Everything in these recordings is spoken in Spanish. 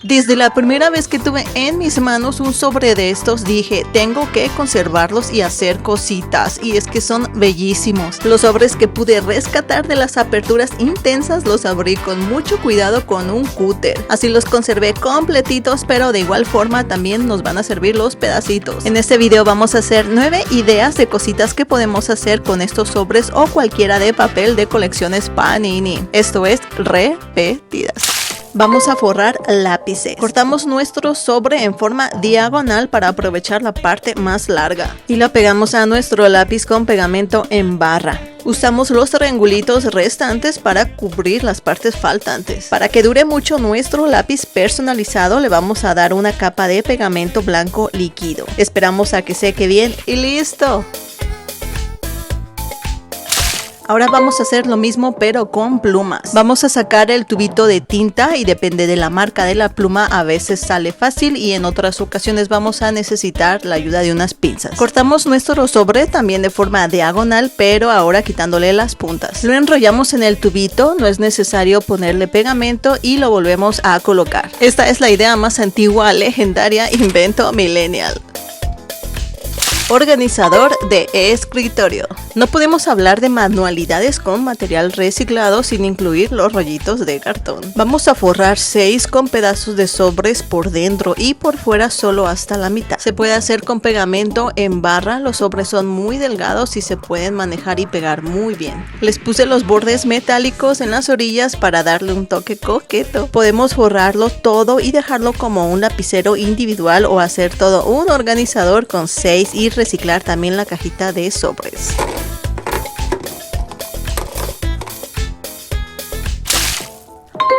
Desde la primera vez que tuve en mis manos un sobre de estos dije, tengo que conservarlos y hacer cositas, y es que son bellísimos. Los sobres que pude rescatar de las aperturas intensas los abrí con mucho cuidado con un cúter. Así los conservé completitos, pero de igual forma también nos van a servir los pedacitos. En este video vamos a hacer 9 ideas de cositas que podemos hacer con estos sobres o cualquiera de papel de colecciones Panini. Esto es repetidas. Vamos a forrar lápices. Cortamos nuestro sobre en forma diagonal para aprovechar la parte más larga y la pegamos a nuestro lápiz con pegamento en barra. Usamos los triangulitos restantes para cubrir las partes faltantes. Para que dure mucho nuestro lápiz personalizado le vamos a dar una capa de pegamento blanco líquido. Esperamos a que seque bien y ¡listo! Ahora vamos a hacer lo mismo pero con plumas. Vamos a sacar el tubito de tinta y depende de la marca de la pluma, a veces sale fácil y en otras ocasiones vamos a necesitar la ayuda de unas pinzas. Cortamos nuestro sobre también de forma diagonal, pero ahora quitándole las puntas. Lo enrollamos en el tubito, no es necesario ponerle pegamento y lo volvemos a colocar. Esta es la idea más antigua, legendaria, invento millennial. Organizador de escritorio. No podemos hablar de manualidades con material reciclado sin incluir los rollitos de cartón. Vamos a forrar 6 con pedazos de sobres por dentro y por fuera solo hasta la mitad. Se puede hacer con pegamento en barra, los sobres son muy delgados y se pueden manejar y pegar muy bien. Les puse los bordes metálicos en las orillas para darle un toque coqueto. Podemos forrarlo todo y dejarlo como un lapicero individual o hacer todo un organizador con 6 y reciclar también la cajita de sobres.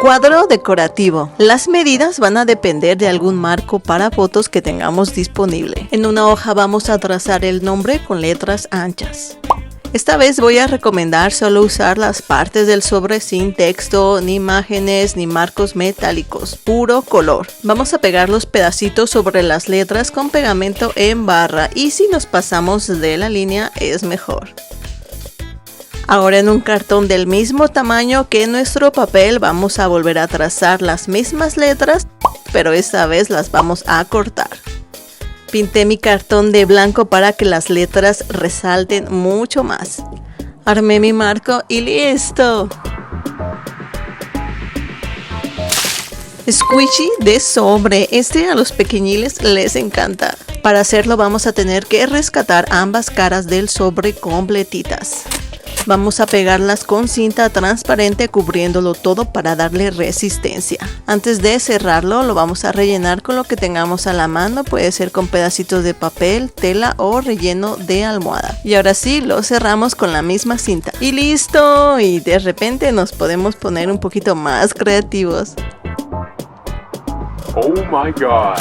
Cuadro decorativo. Las medidas van a depender de algún marco para fotos que tengamos disponible. En una hoja vamos a trazar el nombre con letras anchas. Esta vez voy a recomendar solo usar las partes del sobre sin texto, ni imágenes, ni marcos metálicos, puro color. Vamos a pegar los pedacitos sobre las letras con pegamento en barra y si nos pasamos de la línea es mejor. Ahora en un cartón del mismo tamaño que nuestro papel vamos a volver a trazar las mismas letras, pero esta vez las vamos a cortar. Pinté mi cartón de blanco para que las letras resalten mucho más. Armé mi marco y ¡listo! Squishy de sobre. Este a los pequeñiles les encanta. Para hacerlo vamos a tener que rescatar ambas caras del sobre completitas. Vamos a pegarlas con cinta transparente cubriéndolo todo para darle resistencia. Antes de cerrarlo lo vamos a rellenar con lo que tengamos a la mano, puede ser con pedacitos de papel, tela o relleno de almohada. Y ahora sí lo cerramos con la misma cinta. ¡Y listo! Y de repente nos podemos poner un poquito más creativos. Oh my God.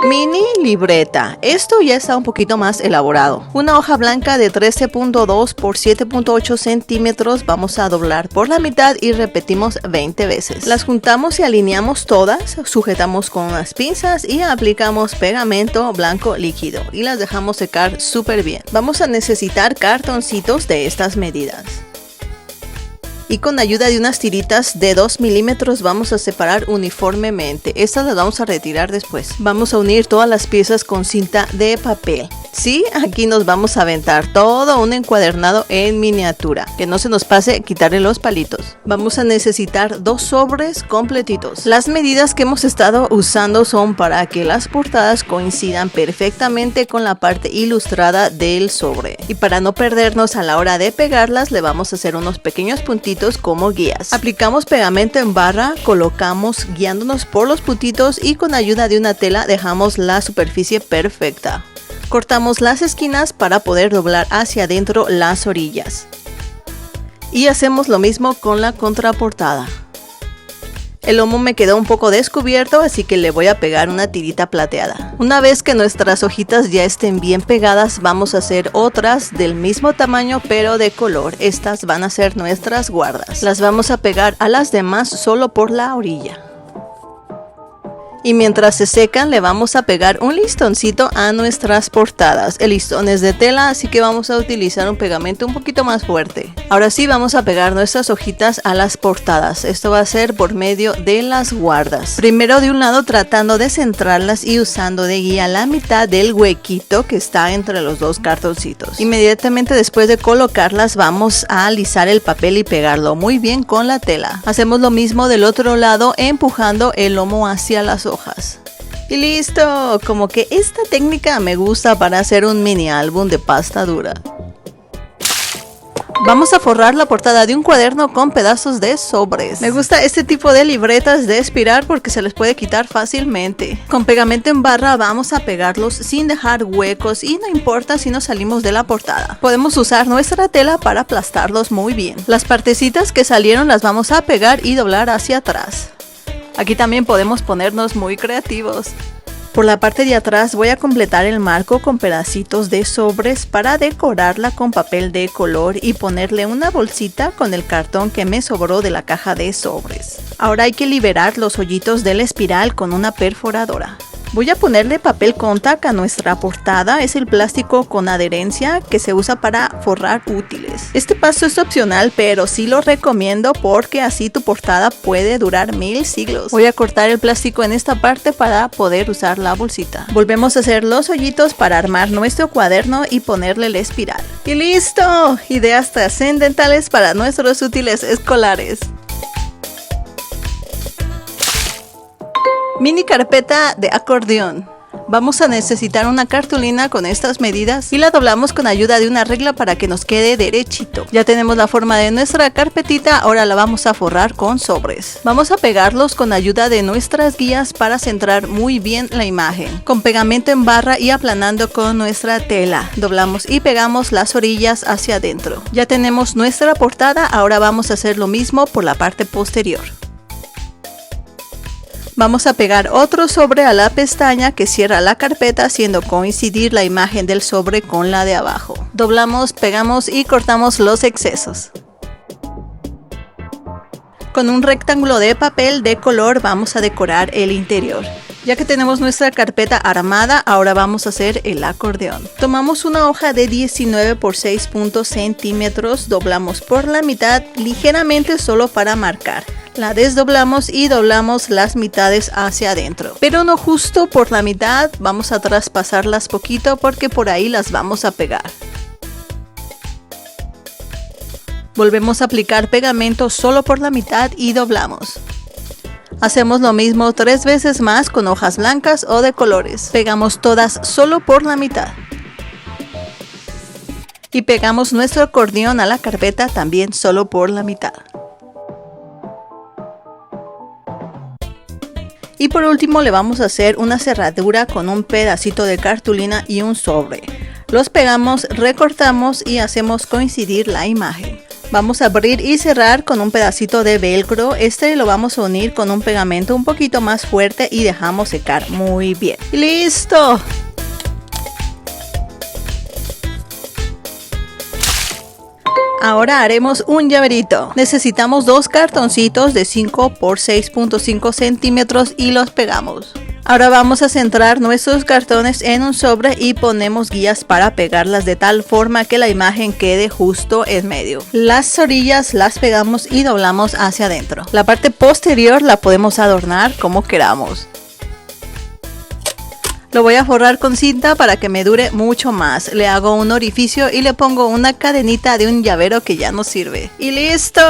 Mini libreta. Esto ya está un poquito más elaborado. Una hoja blanca de 13.2 por 7.8 centímetros vamos a doblar por la mitad y repetimos 20 veces. Las juntamos y alineamos todas, sujetamos con unas pinzas y aplicamos pegamento blanco líquido y las dejamos secar súper bien. Vamos a necesitar cartoncitos de estas medidas. Y con ayuda de unas tiritas de 2 milímetros vamos a separar uniformemente. Estas las vamos a retirar después. Vamos a unir todas las piezas con cinta de papel. Sí, aquí nos vamos a aventar todo un encuadernado en miniatura. Que no se nos pase quitarle los palitos. Vamos a necesitar 2 sobres completitos. Las medidas que hemos estado usando son para que las portadas coincidan perfectamente con la parte ilustrada del sobre. Y para no perdernos a la hora de pegarlas, le vamos a hacer unos pequeños puntitos como guías. Aplicamos pegamento en barra, colocamos guiándonos por los puntitos y con ayuda de una tela dejamos la superficie perfecta. Cortamos las esquinas para poder doblar hacia adentro las orillas. Y hacemos lo mismo con la contraportada. El lomo me quedó un poco descubierto, así que le voy a pegar una tirita plateada. Una vez que nuestras hojitas ya estén bien pegadas, vamos a hacer otras del mismo tamaño pero de color. Estas van a ser nuestras guardas. Las vamos a pegar a las demás solo por la orilla. Y mientras se secan le vamos a pegar un listoncito a nuestras portadas. El listón es de tela, así que vamos a utilizar un pegamento un poquito más fuerte. Ahora sí vamos a pegar nuestras hojitas a las portadas. Esto va a ser por medio de las guardas. Primero de un lado tratando de centrarlas y usando de guía la mitad del huequito que está entre los dos cartoncitos. Inmediatamente después de colocarlas vamos a alisar el papel y pegarlo muy bien con la tela. Hacemos lo mismo del otro lado empujando el lomo hacia las hojas. Y listo, como que esta técnica me gusta para hacer un mini álbum de pasta dura. Vamos a forrar la portada de un cuaderno con pedazos de sobres. Me gusta este tipo de libretas de espiral porque se les puede quitar fácilmente. Con pegamento en barra vamos a pegarlos sin dejar huecos y no importa si nos salimos de la portada. Podemos usar nuestra tela para aplastarlos muy bien. Las partecitas que salieron las vamos a pegar y doblar hacia atrás. Aquí también podemos ponernos muy creativos. Por la parte de atrás voy a completar el marco con pedacitos de sobres para decorarla con papel de color y ponerle una bolsita con el cartón que me sobró de la caja de sobres. Ahora hay que liberar los hoyitos de la espiral con una perforadora. Voy a ponerle papel contact a nuestra portada, es el plástico con adherencia que se usa para forrar útiles. Este paso es opcional, pero sí lo recomiendo porque así tu portada puede durar 1000 siglos. Voy a cortar el plástico en esta parte para poder usar la bolsita. Volvemos a hacer los hoyitos para armar nuestro cuaderno y ponerle la espiral. ¡Y listo! Ideas trascendentales para nuestros útiles escolares. Mini carpeta de acordeón. Vamos a necesitar una cartulina con estas medidas y la doblamos con ayuda de una regla para que nos quede derechito. Ya tenemos la forma de nuestra carpetita, ahora la vamos a forrar con sobres. Vamos a pegarlos con ayuda de nuestras guías para centrar muy bien la imagen. Con pegamento en barra y aplanando con nuestra tela. Doblamos y pegamos las orillas hacia adentro. Ya tenemos nuestra portada, ahora vamos a hacer lo mismo por la parte posterior. Vamos a pegar otro sobre a la pestaña que cierra la carpeta haciendo coincidir la imagen del sobre con la de abajo. Doblamos, pegamos y cortamos los excesos. Con un rectángulo de papel de color vamos a decorar el interior. Ya que tenemos nuestra carpeta armada, ahora vamos a hacer el acordeón. Tomamos una hoja de 19 por 6 centímetros, doblamos por la mitad ligeramente solo para marcar. La desdoblamos y doblamos las mitades hacia adentro, pero no justo por la mitad, vamos a traspasarlas poquito porque por ahí las vamos a pegar. Volvemos a aplicar pegamento solo por la mitad y doblamos. Hacemos lo mismo 3 veces más con hojas blancas o de colores. Pegamos todas solo por la mitad. Y pegamos nuestro acordeón a la carpeta también solo por la mitad. Y por último le vamos a hacer una cerradura con un pedacito de cartulina y un sobre. Los pegamos, recortamos y hacemos coincidir la imagen. Vamos a abrir y cerrar con un pedacito de velcro. Este lo vamos a unir con un pegamento un poquito más fuerte y dejamos secar muy bien. ¡Y listo! Ahora haremos un llaverito. Necesitamos 2 cartoncitos de 5 por 6.5 centímetros y los pegamos. Ahora vamos a centrar nuestros cartones en un sobre y ponemos guías para pegarlas de tal forma que la imagen quede justo en medio. Las orillas las pegamos y doblamos hacia adentro. La parte posterior la podemos adornar como queramos. Lo voy a forrar con cinta para que me dure mucho más. Le hago un orificio y le pongo una cadenita de un llavero que ya no sirve. ¡Y listo!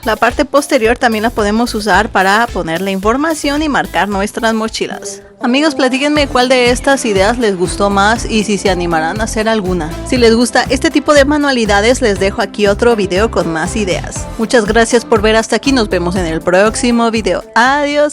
La parte posterior también la podemos usar para ponerle información y marcar nuestras mochilas. Amigos, platíquenme cuál de estas ideas les gustó más y si se animarán a hacer alguna. Si les gusta este tipo de manualidades, les dejo aquí otro video con más ideas. Muchas gracias por ver hasta aquí. Nos vemos en el próximo video. Adiós.